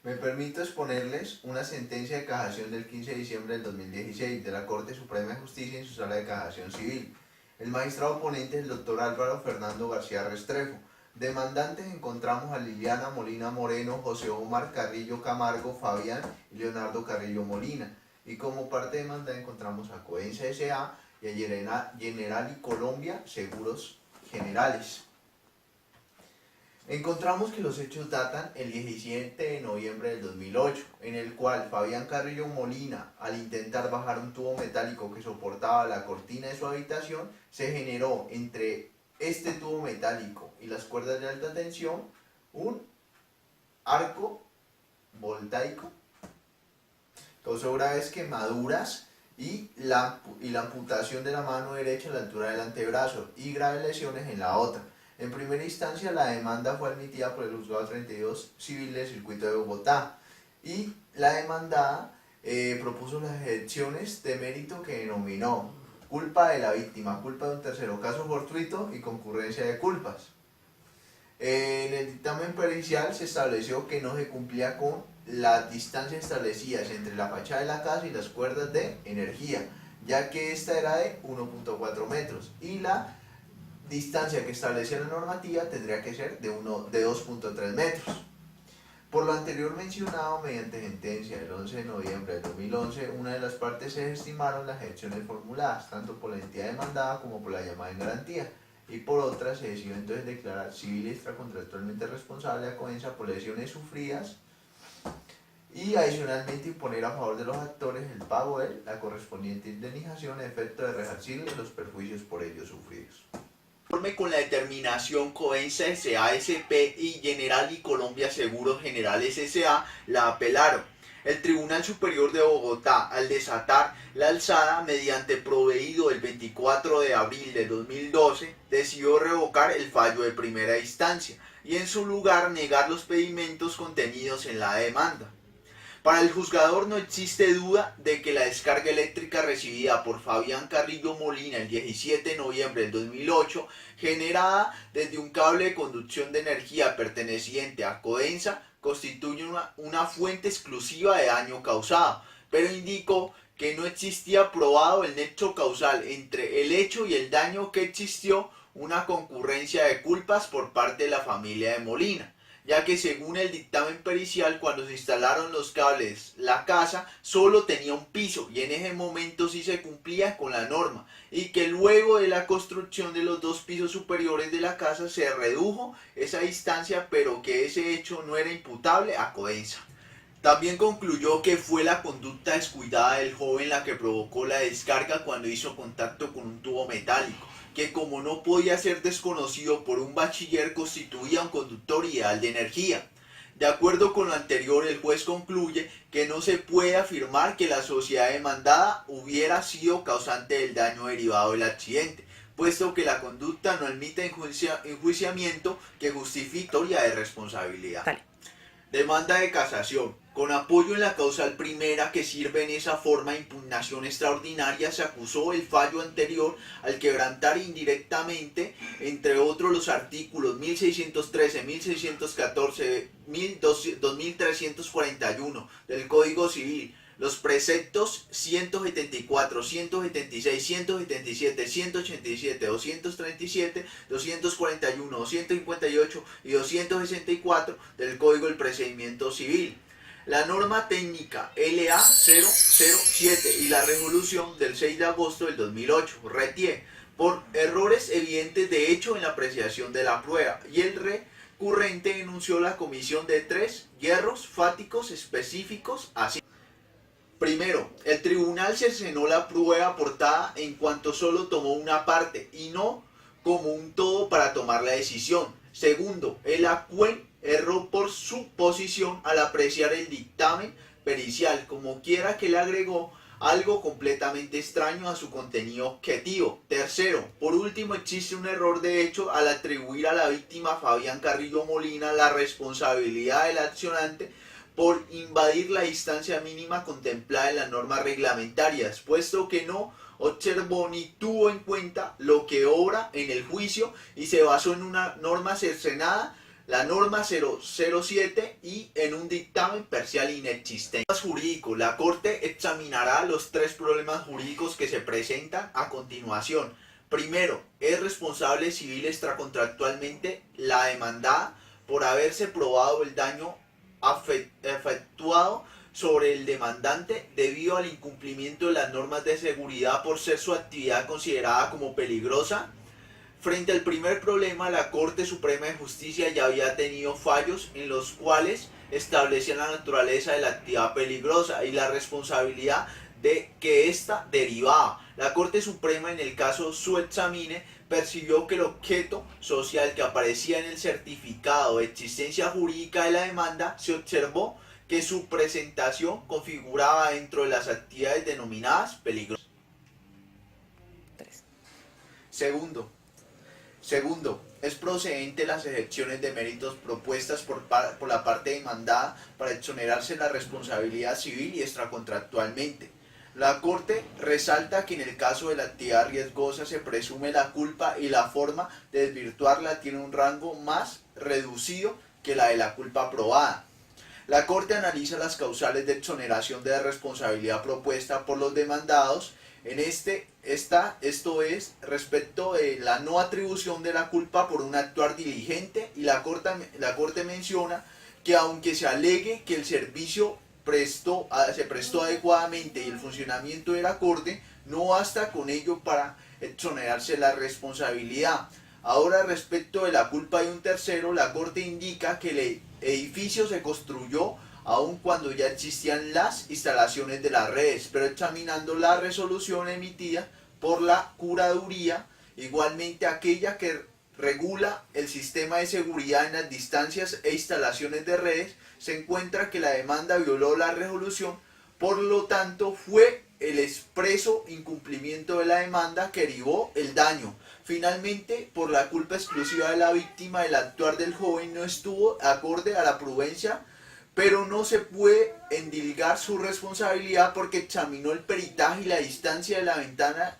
Me permito exponerles una sentencia de casación del 15 de diciembre del 2016 de la Corte Suprema de Justicia en su sala de casación civil. El magistrado ponente es el doctor Álvaro Fernando García Restrepo. Demandantes encontramos a Liliana Molina Moreno, José Omar Carrillo Camargo, Fabián y Leonardo Carrillo Molina. Y como parte demandada encontramos a Codensa S.A. y a General y Colombia Seguros Generales. Encontramos que los hechos datan el 17 de noviembre del 2008, en el cual Fabián Carrillo Molina, al intentar bajar un tubo metálico que soportaba la cortina de su habitación, se generó entre este tubo metálico y las cuerdas de alta tensión un arco voltaico. Causó graves quemaduras y la amputación de la mano derecha a la altura del antebrazo y graves lesiones en la otra. En primera instancia, la demanda fue admitida por el Juzgado 32 Civil del Circuito de Bogotá y la demandada propuso las excepciones de mérito que denominó culpa de la víctima, culpa de un tercero, caso fortuito y concurrencia de culpas. En el dictamen pericial se estableció que no se cumplía con las distancias establecidas entre la fachada de la casa y las cuerdas de energía, ya que esta era de 1.4 metros y la distancia que establecía la normativa tendría que ser de 2.3 metros. Por lo anterior mencionado, mediante sentencia del 11 de noviembre del 2011, una de las partes se estimaron las excepciones formuladas, tanto por la entidad demandada como por la llamada en garantía, y por otra se decidió entonces declarar civil y extracontractualmente responsable a Codensa por lesiones sufridas y adicionalmente imponer a favor de los actores el pago de la correspondiente indemnización a efecto de resarcir los perjuicios por ellos sufridos. Con la determinación Codensa S.A. S.P. y General y Colombia Seguros Generales S.A. la apelaron. El Tribunal Superior de Bogotá, al desatar la alzada mediante proveído el 24 de abril de 2012, decidió revocar el fallo de primera instancia y en su lugar negar los pedimentos contenidos en la demanda. Para el juzgador no existe duda de que la descarga eléctrica recibida por Fabián Carrillo Molina el 17 de noviembre del 2008, generada desde un cable de conducción de energía perteneciente a Codensa, constituye una fuente exclusiva de daño causado, pero indicó que no existía probado el nexo causal entre el hecho y el daño, que existió una concurrencia de culpas por parte de la familia de Molina, ya que según el dictamen pericial, cuando se instalaron los cables, la casa solo tenía un piso y en ese momento sí se cumplía con la norma, y que luego de la construcción de los dos pisos superiores de la casa se redujo esa distancia, pero que ese hecho no era imputable a Codensa. También concluyó que fue la conducta descuidada del joven la que provocó la descarga cuando hizo contacto con un tubo metálico, que como no podía ser desconocido por un bachiller, constituía un conductor ideal de energía. De acuerdo con lo anterior, el juez concluye que no se puede afirmar que la sociedad demandada hubiera sido causante del daño derivado del accidente, puesto que la conducta no admite enjuiciamiento que justifique historia de responsabilidad. Dale. Demanda de casación. Con apoyo en la causal primera, que sirve en esa forma de impugnación extraordinaria, se acusó el fallo anterior al quebrantar indirectamente, entre otros, los artículos 1613, 1614, 2341 del Código Civil, los preceptos 174, 176, 177, 187, 237, 241, 258 y 264 del Código del Procedimiento Civil, la norma técnica LA 007 y la resolución del 6 de agosto del 2008, RETIE, por errores evidentes de hecho en la apreciación de la prueba, y el recurrente denunció la comisión de 3 hierros fáticos específicos así. Primero, el tribunal cercenó la prueba aportada en cuanto solo tomó una parte y no como un todo para tomar la decisión. Segundo, el ACUEN erró por su posición al apreciar el dictamen pericial, como quiera que le agregó algo completamente extraño a su contenido objetivo. Tercero, por último, existe un error de hecho al atribuir a la víctima Fabián Carrillo Molina la responsabilidad del accionante por invadir la distancia mínima contemplada en las normas reglamentarias, puesto que no observó ni tuvo en cuenta lo que obra en el juicio y se basó en una norma cercenada la norma 007 y en un dictamen parcial inexistente. Jurídico. La Corte examinará los tres problemas jurídicos que se presentan a continuación. Primero, ¿es responsable civil extracontractualmente la demandada por haberse probado el daño efectuado sobre el demandante debido al incumplimiento de las normas de seguridad por ser su actividad considerada como peligrosa? Frente al primer problema, la Corte Suprema de Justicia ya había tenido fallos en los cuales establecían la naturaleza de la actividad peligrosa y la responsabilidad de que ésta derivaba. La Corte Suprema, en el caso Subexamine, percibió que el objeto social que aparecía en el certificado de existencia jurídica de la demanda, se observó que su presentación configuraba dentro de las actividades denominadas peligrosas. Segundo, es procedente las excepciones de méritos propuestas por la parte demandada para exonerarse de la responsabilidad civil y extracontractualmente. La Corte resalta que en el caso de la actividad riesgosa se presume la culpa y la forma de desvirtuarla tiene un rango más reducido que la de la culpa probada. La Corte analiza las causales de exoneración de la responsabilidad propuesta por los demandados. Esto es respecto de la no atribución de la culpa por un actuar diligente, y la Corte menciona que aunque se alegue que el servicio se prestó adecuadamente y el funcionamiento era acorde, no basta con ello para exonerarse la responsabilidad. Ahora, respecto de la culpa de un tercero, la Corte indica que el edificio se construyó aun cuando ya existían las instalaciones de las redes, pero examinando la resolución emitida por la Curaduría, igualmente aquella que regula el sistema de seguridad en las distancias e instalaciones de redes, se encuentra que la demanda violó la resolución, por lo tanto fue el expreso incumplimiento de la demanda que derivó el daño. Finalmente, por la culpa exclusiva de la víctima, el actuar del joven no estuvo acorde a la prudencia, pero no se puede endilgar su responsabilidad porque examinó el peritaje y la distancia de la ventana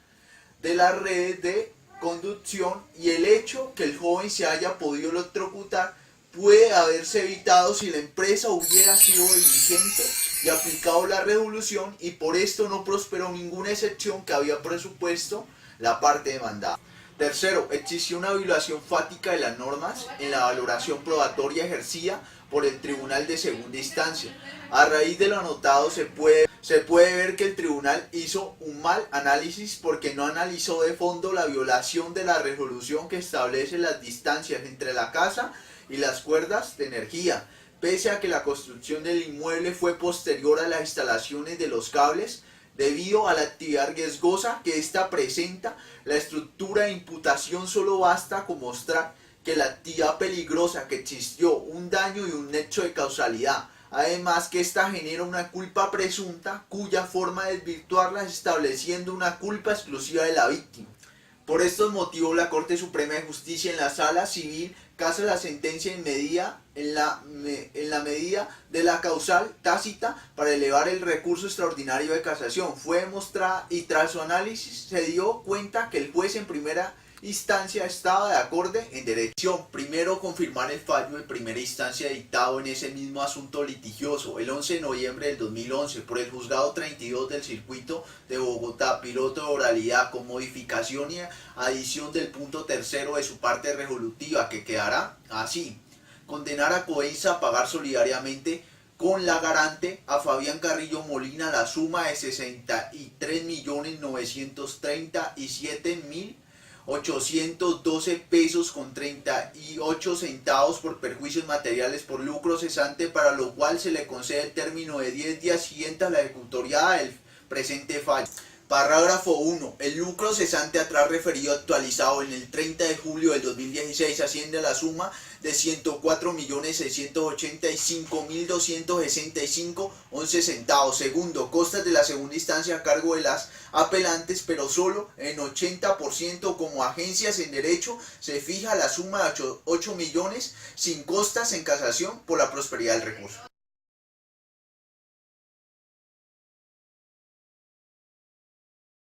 de las redes de conducción, y el hecho que el joven se haya podido electrocutar puede haberse evitado si la empresa hubiera sido diligente y aplicado la resolución, y por esto no prosperó ninguna excepción que había presupuesto la parte demandada. Tercero, existió una violación fática de las normas en la valoración probatoria ejercida por el Tribunal de Segunda Instancia. A raíz de lo anotado se puede ver que el tribunal hizo un mal análisis porque no analizó de fondo la violación de la resolución que establece las distancias entre la casa y las cuerdas de energía. Pese a que la construcción del inmueble fue posterior a las instalaciones de los cables, debido a la actividad riesgosa que ésta presenta, la estructura de imputación solo basta con mostrar que la actividad peligrosa, que existió un daño y un nexo de causalidad. Además que ésta genera una culpa presunta cuya forma de desvirtuarla es estableciendo una culpa exclusiva de la víctima. Por estos motivos, la Corte Suprema de Justicia en la Sala Civil casa la sentencia en la medida de la causal tácita para elevar el recurso extraordinario de casación. Fue demostrada, y tras su análisis se dio cuenta que el juez en primera instancia estaba de acuerdo en derecho. Primero, confirmar el fallo de primera instancia dictado en ese mismo asunto litigioso el 11 de noviembre del 2011 por el Juzgado 32 del Circuito de Bogotá, piloto de oralidad, con modificación y adición del punto tercero de su parte resolutiva, que quedará así: condenar a Coensa a pagar solidariamente con la garante a Fabián Carrillo Molina la suma de 63.937.812 pesos con 38 centavos por perjuicios materiales por lucro cesante, para lo cual se le concede el término de 10 días siguientes a la ejecutoriada del presente fallo. Parágrafo 1. El lucro cesante atrás referido actualizado en el 30 de julio del 2016 asciende a la suma de 104.685.265.11 centavos. Segundo, costas de la segunda instancia a cargo de las apelantes, pero solo en 80%. Como agencias en derecho se fija la suma de 8 millones sin costas en casación por la prosperidad del recurso.